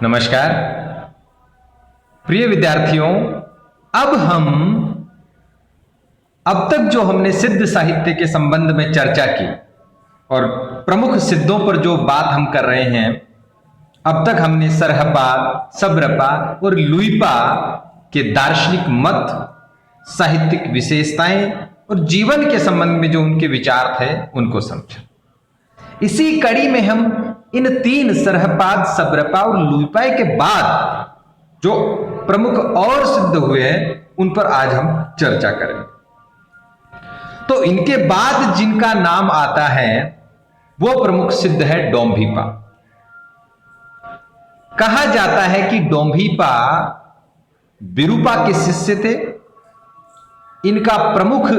नमस्कार प्रिय विद्यार्थियों, अब तक जो हमने सिद्ध साहित्य के संबंध में चर्चा की और प्रमुख सिद्धों पर जो बात हम कर रहे हैं, अब तक हमने सरहपा, सब्रपा और लुइपा के दार्शनिक मत, साहित्यिक विशेषताएं और जीवन के संबंध में जो उनके विचार थे उनको समझा। इसी कड़ी में हम इन तीन सरहपाद, सब्रपा और लुइपा के बाद जो प्रमुख और सिद्ध हुए हैं उन पर आज हम चर्चा करेंगे। तो इनके बाद जिनका नाम आता है वो प्रमुख सिद्ध है डोम्भीपा। कहा जाता है कि डोम्भीपा विरूपा के शिष्य थे। इनका प्रमुख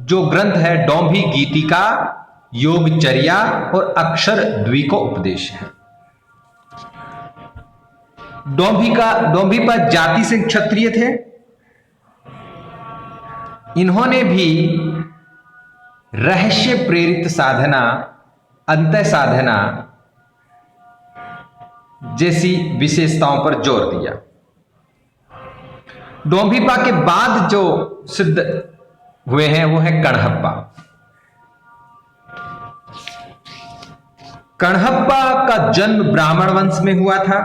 जो ग्रंथ है डोम्भी गीतिका, योगचर्या और अक्षर द्विकोपदेश है। डोम्भीपा जाति से क्षत्रिय थे। इन्होंने भी रहस्य प्रेरित साधना, अंतः साधना जैसी विशेषताओं पर जोर दिया। डोम्भीपा के बाद जो सिद्ध हुए हैं वो है कणहप्पा। कणहप्पा का जन्म ब्राह्मण वंश में हुआ था।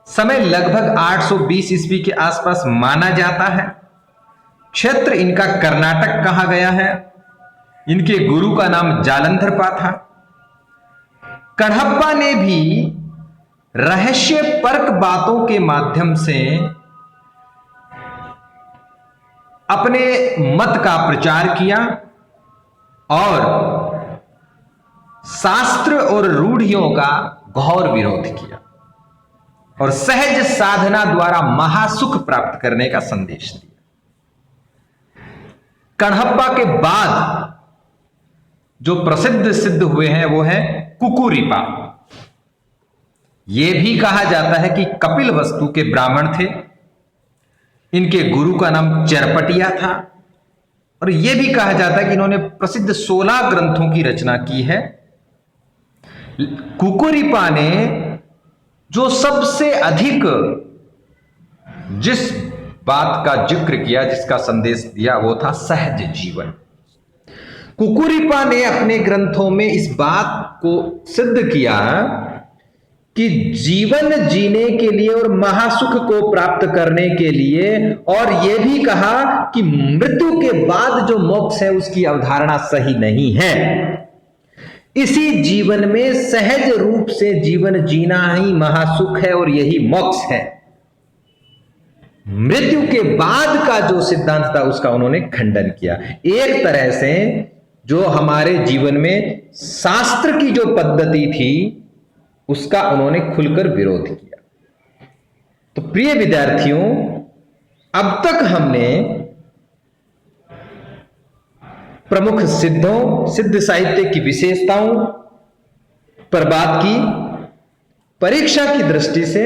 समय लगभग 820 ईस्वी के आसपास माना जाता है। क्षेत्र इनका कर्नाटक कहा गया है। इनके गुरु का नाम जालंधरपा था। कणहप्पा ने भी रहस्य परक बातों के माध्यम से अपने मत का प्रचार किया और शास्त्र और रूढ़ियों का घोर विरोध किया और सहज साधना द्वारा महासुख प्राप्त करने का संदेश दिया। कणहप्पा के बाद जो प्रसिद्ध सिद्ध हुए हैं वो है कुकुरिपा। यह भी कहा जाता है कि कपिलवस्तु के ब्राह्मण थे। इनके गुरु का नाम चरपटिया था और यह भी कहा जाता है कि इन्होंने प्रसिद्ध 16 ग्रंथों की रचना की है। कुकुरिपा ने जो सबसे अधिक जिस बात का जिक्र किया, जिसका संदेश दिया, वो था सहज जीवन। कुकुरिपा ने अपने ग्रंथों में इस बात को सिद्ध किया कि जीवन जीने के लिए और महासुख को प्राप्त करने के लिए, और यह भी कहा कि मृत्यु के बाद जो मोक्ष है उसकी अवधारणा सही नहीं है। इसी जीवन में सहज रूप से जीवन जीना ही महासुख है और यही मोक्ष है। मृत्यु के बाद का जो सिद्धांत था उसका उन्होंने खंडन किया। एक तरह से जो हमारे जीवन में शास्त्र की जो पद्धति थी उसका उन्होंने खुलकर विरोध किया। तो प्रिय विद्यार्थियों, अब तक हमने प्रमुख सिद्ध साहित्य की विशेषताओं पर बात की। परीक्षा की दृष्टि से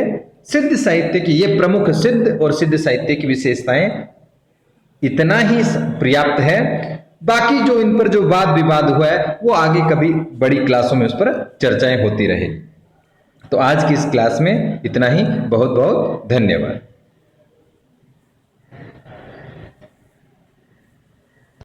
सिद्ध साहित्य की ये प्रमुख सिद्ध और सिद्ध साहित्य की विशेषताएं इतना ही पर्याप्त है। बाकी जो इन पर जो वाद विवाद हुआ है वो आगे कभी बड़ी क्लासों में उस पर चर्चाएं होती रहेगी। तो आज की इस क्लास में इतना ही। बहुत बहुत धन्यवाद।